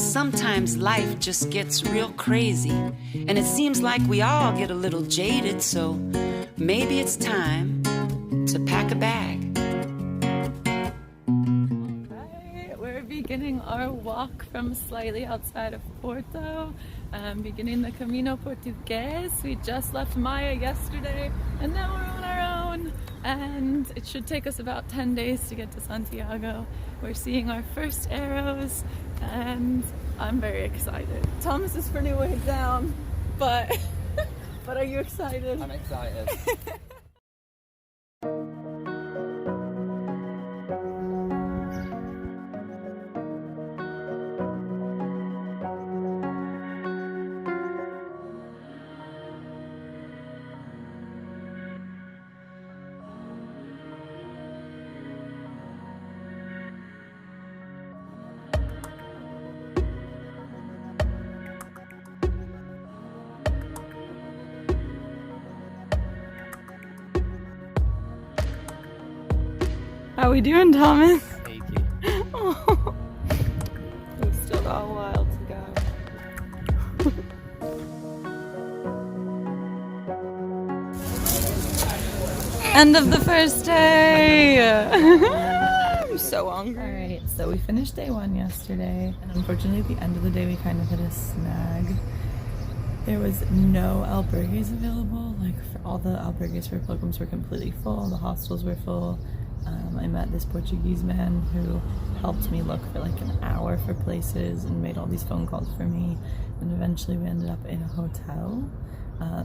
Guess sometimes life just gets real crazy, and it seems like we all get a little jaded, so maybe it's time to pack a bag. We're beginning our walk from slightly outside of Porto, beginning the Camino Portugese. We just left Maya yesterday and now we're on our own, and it should take us about 10 days to get to Santiago. We're seeing our first arrows and I'm very excited. Thomas is pretty weighed down, but but are you excited? I'm excited. How we doing, Thomas? Achy. Oh. We've still got a while to go. End of the first day! I'm so hungry. Alright, so we finished day one yesterday, and unfortunately at the end of the day we kind of hit a snag. There was no albergues available. Like, for all the albergues for pilgrims were completely full, the hostels were full. I met this Portuguese man who helped me look for like an hour for places and made all these phone calls for me, and eventually we ended up in a hotel,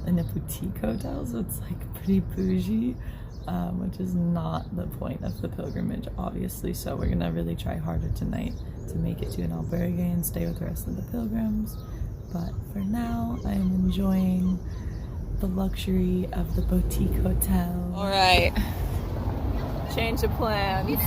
in a boutique hotel, so it's like pretty bougie, which is not the point of the pilgrimage, obviously, so we're gonna really try harder tonight to make it to an albergue and stay with the rest of the pilgrims. But for now, I am enjoying the luxury of the boutique hotel. Alright. Change of plans.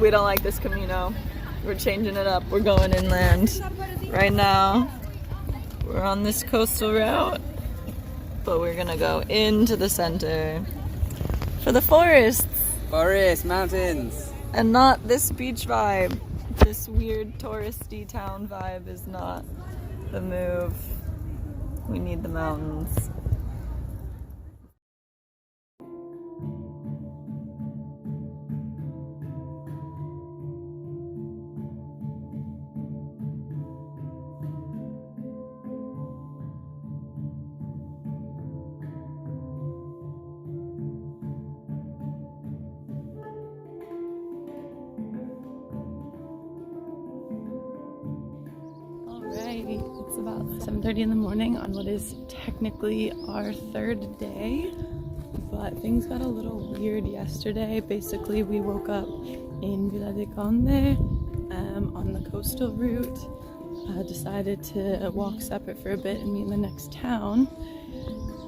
We don't like this Camino. We're changing it up. We're going inland. Right now, we're on this coastal route, but we're gonna go into the center for the forests. Forest, mountains. And not this beach vibe. This weird touristy town vibe is not the move. We need the mountains. It's about 7:30 in the morning on what is technically our third day, but things got a little weird yesterday. Basically, we woke up in Villa de Conde on the coastal route, decided to walk separate for a bit and meet in the next town,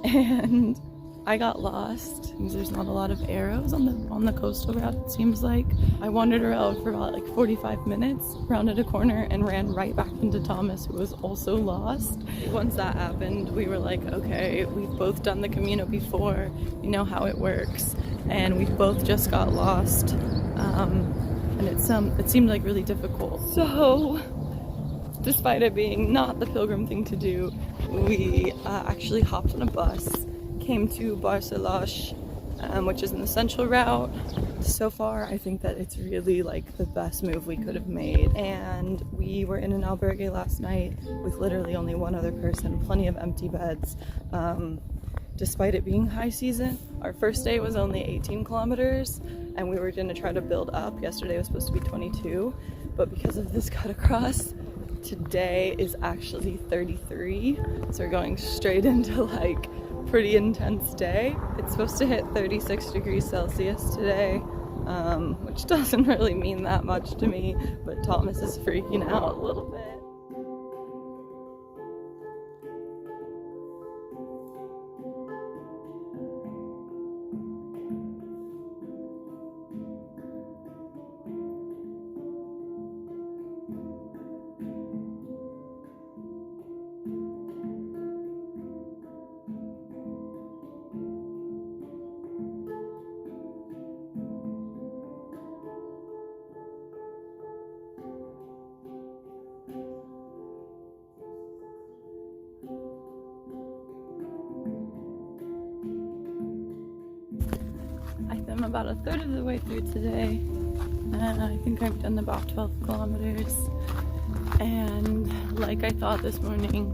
and I got lost because there's not a lot of arrows on the coastal route, it seems like. I wandered around for about like 45 minutes, rounded a corner, and ran right back into Thomas, who was also lost. Once that happened, we were like, okay, we've both done the Camino before, we know how it works, and we both just got lost, and it seemed like really difficult. So, despite it being not the pilgrim thing to do, we actually hopped on a bus, came to Barcelos, which is in the central route. So far, I think that it's really like the best move we could have made. And we were in an albergue last night with literally only one other person, plenty of empty beds. Despite it being high season, our first day was only 18 kilometers, and we were gonna try to build up. Yesterday was supposed to be 22, but because of this cut across, today is actually 33. So we're going straight into like pretty intense day. It's supposed to hit 36 degrees Celsius today, which doesn't really mean that much to me, but Thomas is freaking out a little bit. about a third of the way through today. I think I've done about 12 kilometers. And like I thought this morning,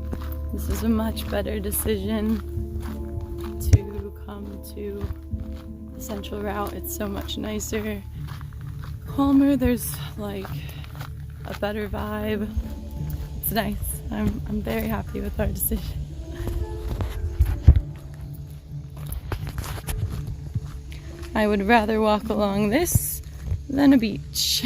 this is a much better decision to come to the central route. It's so much nicer, calmer. There's like a better vibe. It's nice. I'm very happy with our decision. I would rather walk along this than a beach.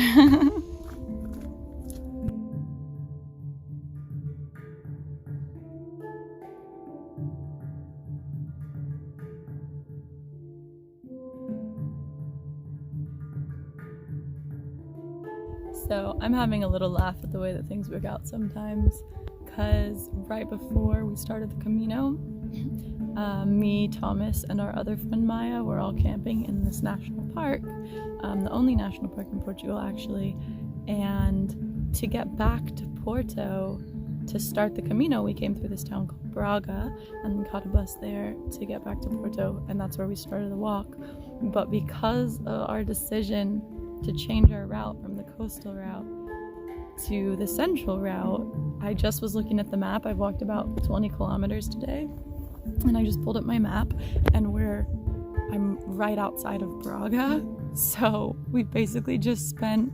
So I'm having a little laugh at the way that things work out sometimes, because right before we started the Camino, me, Thomas, and our other friend Maya were all camping in this national park, the only national park in Portugal actually, and to get back to Porto to start the Camino, we came through this town called Braga and we caught a bus there to get back to Porto, and that's where we started the walk. But because of our decision to change our route from the coastal route to the central route, I just was looking at the map. I've walked about 20 kilometers today, and I just pulled up my map, and I'm right outside of Braga. So we basically just spent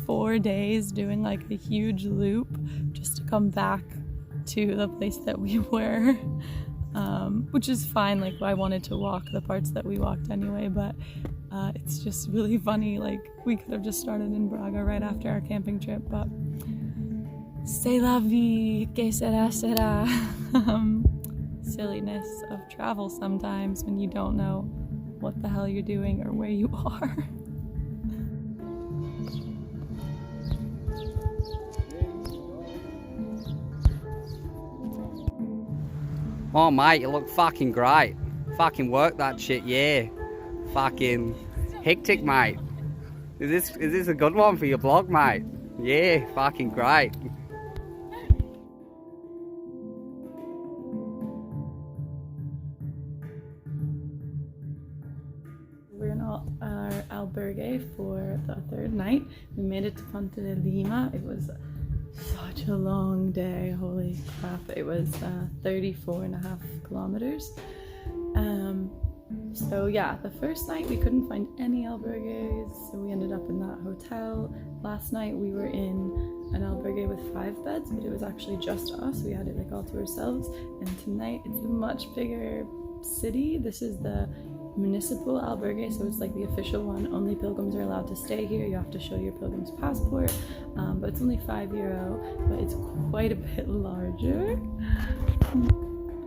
4 days doing like a huge loop just to come back to the place that we were, which is fine. Like, I wanted to walk the parts that we walked anyway, but it's just really funny. Like, we could have just started in Braga right after our camping trip, but c'est la vie, que sera sera. Silliness of travel sometimes when you don't know what the hell you're doing or where you are. Oh mate, you look fucking great. Fucking work that shit, yeah. Fucking hectic, mate. Is this a good one for your blog, mate? Yeah, fucking great. We're in our albergue for the third night. We made it to Ponte de Lima. It was such a long day, holy crap. It was 34.5 kilometers. So yeah, the first night we couldn't find any albergues, so we ended up in that hotel. Last night we were in an albergue with 5 beds, but it was actually just us. We had it like all to ourselves. And tonight it's a much bigger city. This is the municipal albergue, so it's like the official one. Only pilgrims are allowed to stay here. You have to show your pilgrim's passport, but it's only €5, but it's quite a bit larger.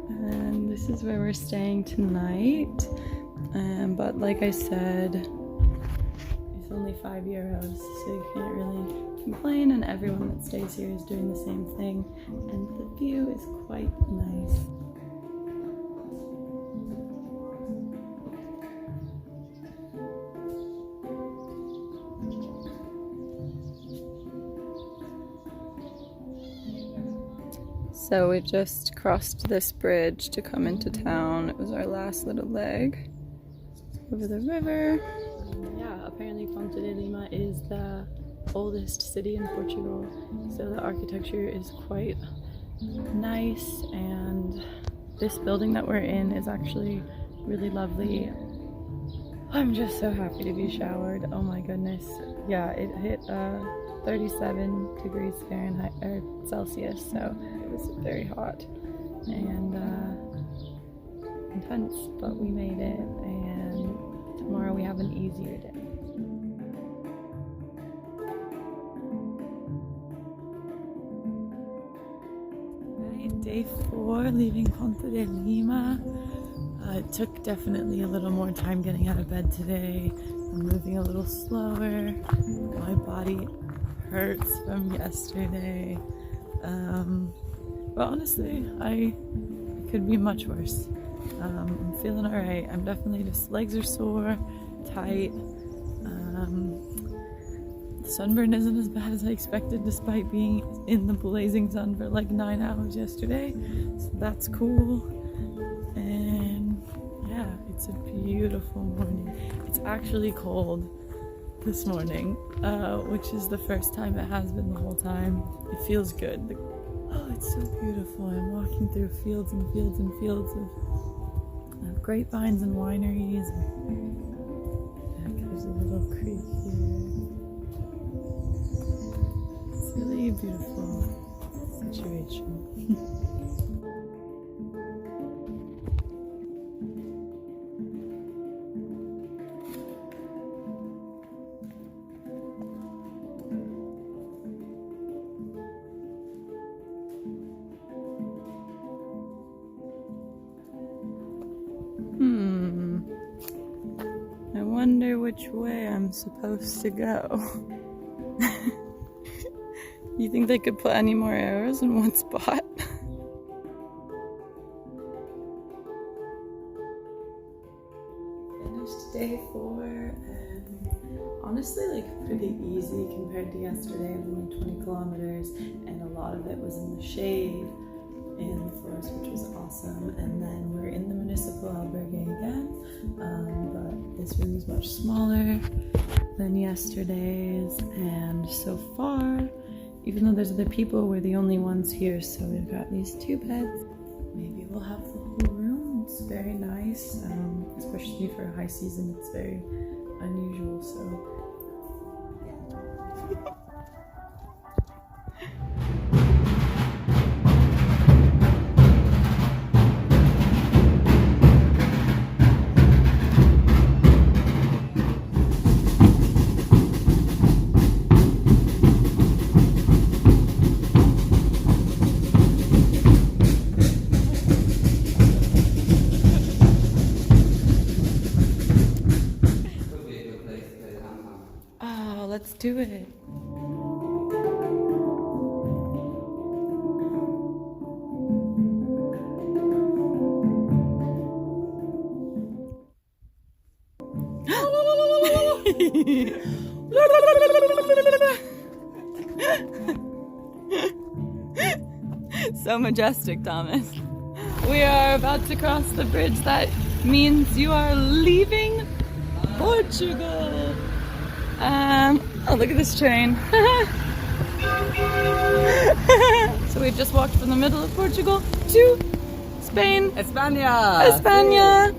And this is where we're staying tonight, but like I said, it's only €5, so you can't really complain, and everyone that stays here is doing the same thing, and the view is quite nice. So we just crossed this bridge to come into town. It was our last little leg over the river. Yeah, apparently Ponte de Lima is the oldest city in Portugal, so the architecture is quite nice, and this building that we're in is actually really lovely. I'm just so happy to be showered. Oh my goodness. Yeah, it hit 37 degrees Fahrenheit or Celsius, so it was very hot and intense, but we made it, and tomorrow we have an easier day. Right, day 4, leaving Ponte de Lima. It took definitely a little more time getting out of bed today. I'm moving a little slower. My body hurts from yesterday, but honestly, I could be much worse. I'm feeling alright. I'm definitely just, legs are sore, tight. The sunburn isn't as bad as I expected, despite being in the blazing sun for like 9 hours yesterday, so that's cool. And yeah, it's a beautiful morning. It's actually cold this morning, which is the first time it has been the whole time. It feels good. Oh, it's so beautiful. I'm walking through fields and fields and fields of grapevines and wineries. There's a little creek here. It's really a beautiful situation. I wonder which way I'm supposed to go. You think they could put any more arrows in one spot? Finished day 4 and honestly like pretty easy compared to yesterday. It was only 20 kilometers and a lot of it was in the shade in the forest, which was awesome. And then we're in the municipal albergue again, but this room is much smaller than yesterday's, and so far, even though there's other people, we're the only ones here, so we've got these 2 beds. Maybe we'll have the whole room. It's very nice, especially for high season. It's very unusual, so let's do it. So majestic, Thomas. We are about to cross the bridge. That means you are leaving Portugal. Oh, look at this train. So we've just walked from the middle of Portugal to Spain. España! España!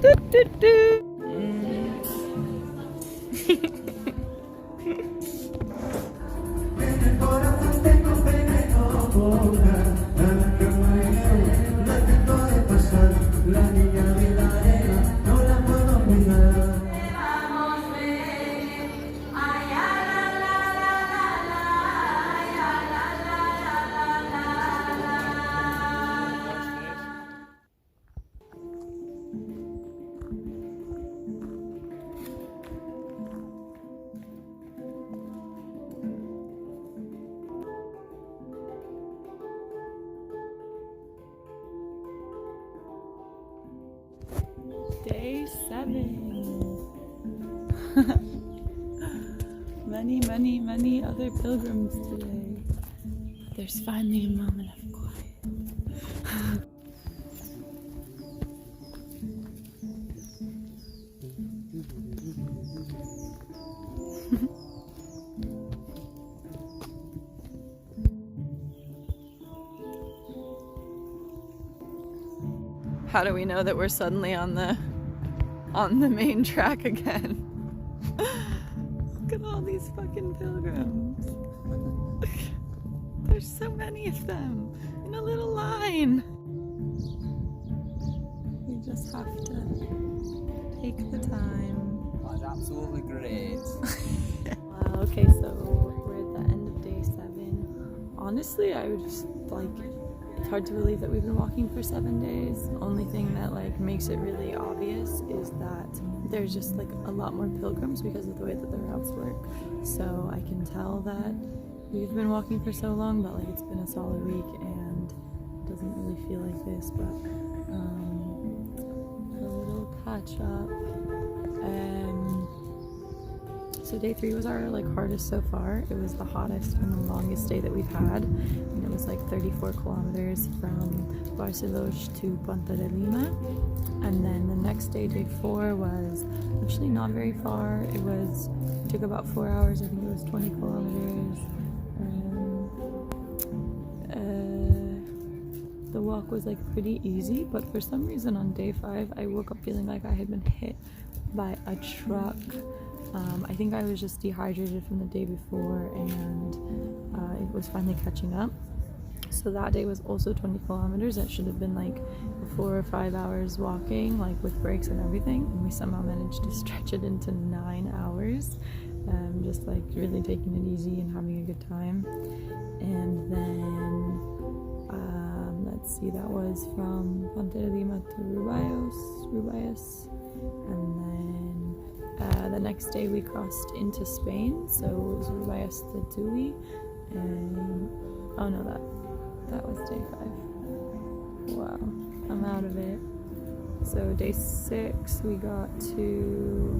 Do, do, do. Day 7. Many other pilgrims today. There's finally a moment of quiet. How do we know that we're suddenly on the main track again? Look at all these fucking pilgrims. There's so many of them in a little line. You just have to take the time. That's absolutely great. Wow, okay, so we're at the end of day 7. Honestly, I would just it's hard to believe that we've been walking for 7 days. Only thing that makes it really obvious is that there's just a lot more pilgrims because of the way that the routes work. So I can tell that we've been walking for so long, but it's been a solid week and it doesn't really feel like this, but a little catch up. So day 3 was our like hardest so far. It was the hottest and the longest day that we've had, and it was like 34 kilometers from Barcelona to Ponta de Lima. And then the next day, day 4, was actually not very far. It took about 4 hours. I think it was 20 kilometers. The walk was like pretty easy, but for some reason on day 5 I woke up feeling like I had been hit by a truck. I think I was just dehydrated from the day before, and it was finally catching up. So that day was also 20 kilometers. That should have been like 4 or 5 hours walking, like with breaks and everything, and we somehow managed to stretch it into 9 hours, just like really taking it easy and having a good time. And then let's see, that was from Ponte de Lima to Rubias, and then the next day we crossed into Spain, so it was Rubias to Tui, and oh no, that was day 5. Wow, I'm out of it. So day 6 we got to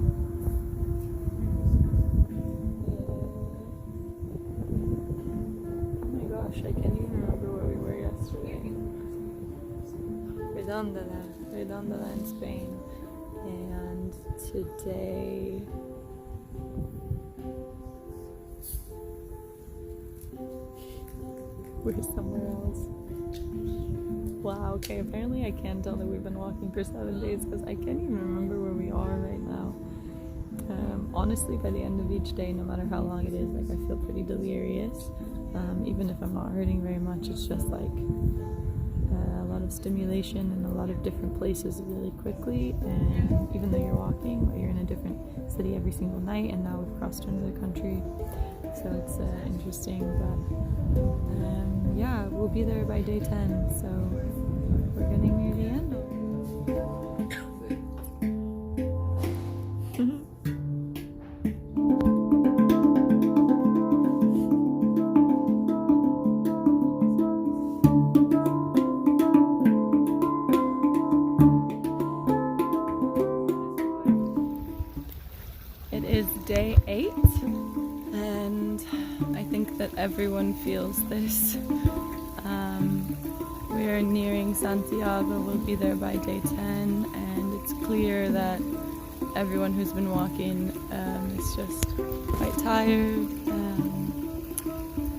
oh my gosh, I can't even remember where we were yesterday. Redonda in Spain. And today we're somewhere else. Wow, okay, apparently I can't tell that we've been walking for 7 days because I can't even remember where we are right now. Honestly, by the end of each day, no matter how long it is, like I feel pretty delirious. Even if I'm not hurting very much, it's just like a lot of stimulation in a lot of different places really quickly. And even though you're walking, you're in a different city every single night, and now we've crossed another country, so it's interesting. But yeah, we'll be there by day 10, so we're getting near the end. It is day 8, and I think that everyone feels this. We are nearing Santiago. We'll be there by day 10, and it's clear that everyone who's been walking is just quite tired.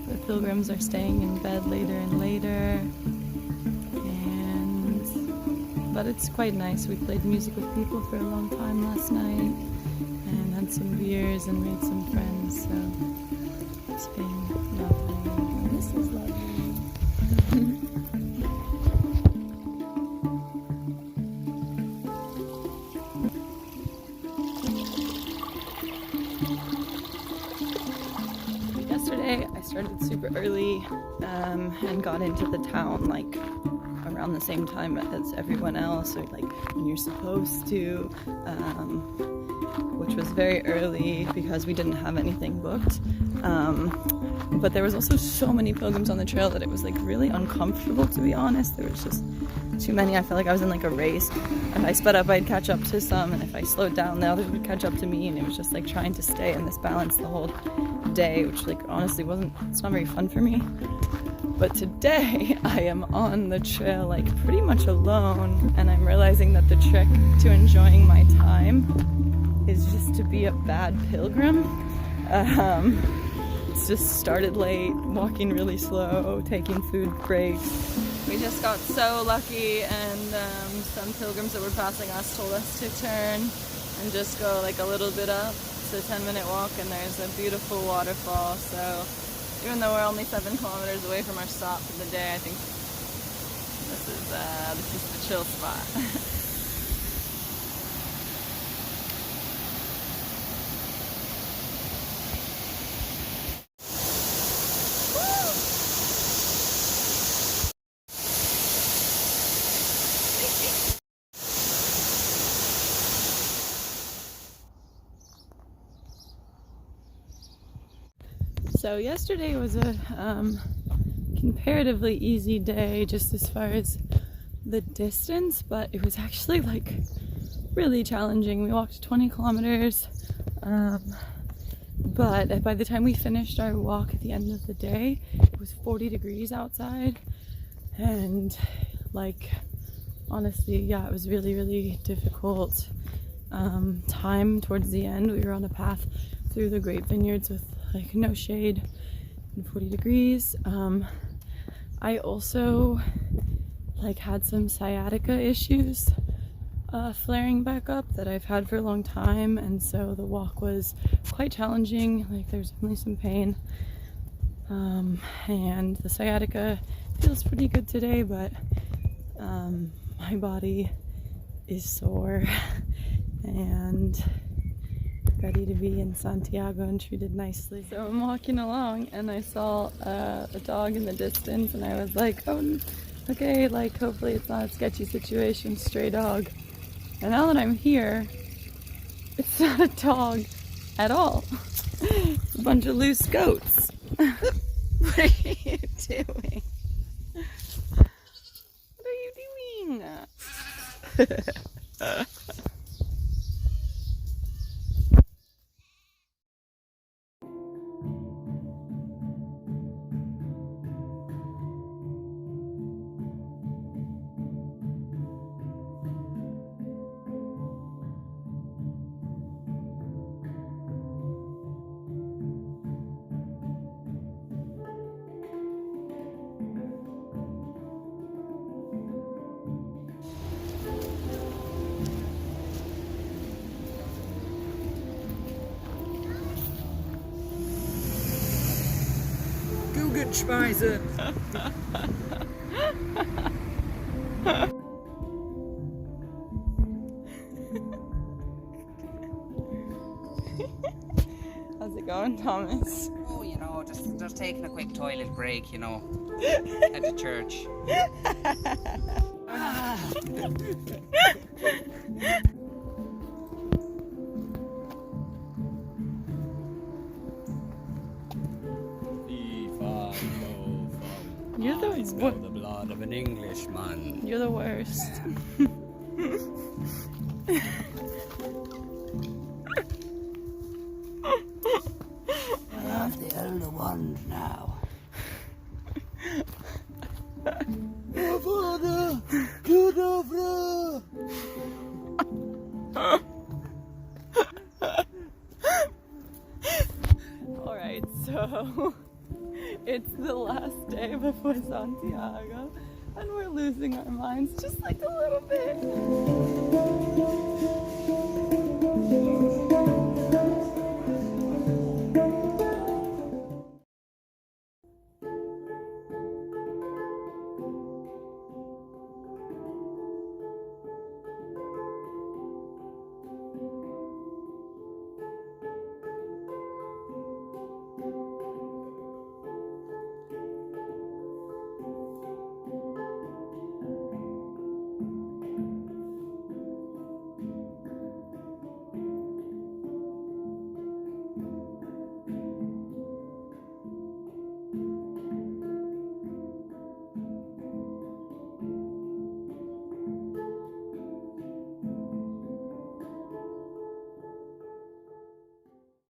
The pilgrims are staying in bed later and later, but it's quite nice. We played music with people for a long time last night and had some beers and made some friends, so it's been lovely. This is lovely. Yesterday I started super early and got into the town like around the same time as everyone else, or like when you're supposed to, which was very early because we didn't have anything booked. But there was also so many pilgrims on the trail that it was like really uncomfortable, to be honest. There was just too many. I felt like I was in like a race. If I sped up, I'd catch up to some, and if I slowed down, the others would catch up to me, and it was just like trying to stay in this balance the whole day, which like honestly it's not very fun for me. But today I am on the trail like pretty much alone, and I'm realizing that the trick to enjoying my time is just to be a bad pilgrim. It's just started late, walking really slow, taking food breaks. We just got so lucky, and some pilgrims that were passing us told us to turn and just go like a little bit up. It's a 10-minute walk, and there's a beautiful waterfall. So even though we're only 7 kilometers away from our stop for the day, I think this is the chill spot. So yesterday was a comparatively easy day just as far as the distance, but it was actually like really challenging. We walked 20 kilometers But by the time we finished our walk at the end of the day, it was 40 degrees outside, and like, honestly, yeah, it was really, really difficult time towards the end. We were on a path through the grape vineyards with like no shade and 40 degrees. I also like had some sciatica issues flaring back up that I've had for a long time, and so the walk was quite challenging. Like, there's definitely some pain, and the sciatica feels pretty good today, but my body is sore and ready to be in Santiago and treated nicely. So I'm walking along and I saw a dog in the distance, and I was like, oh, okay, like hopefully it's not a sketchy situation, stray dog. And now that I'm here, it's not a dog at all. It's a bunch of loose goats. What are you doing? What are you doing? Schmeißen. How's it going, Thomas? Oh, you know, just taking a quick toilet break, you know, at the church. You're the the blood of an Englishman. You're the worst. I have the elder wand now. Alright, so it's the last day before Santiago, and we're losing our minds just like a little bit.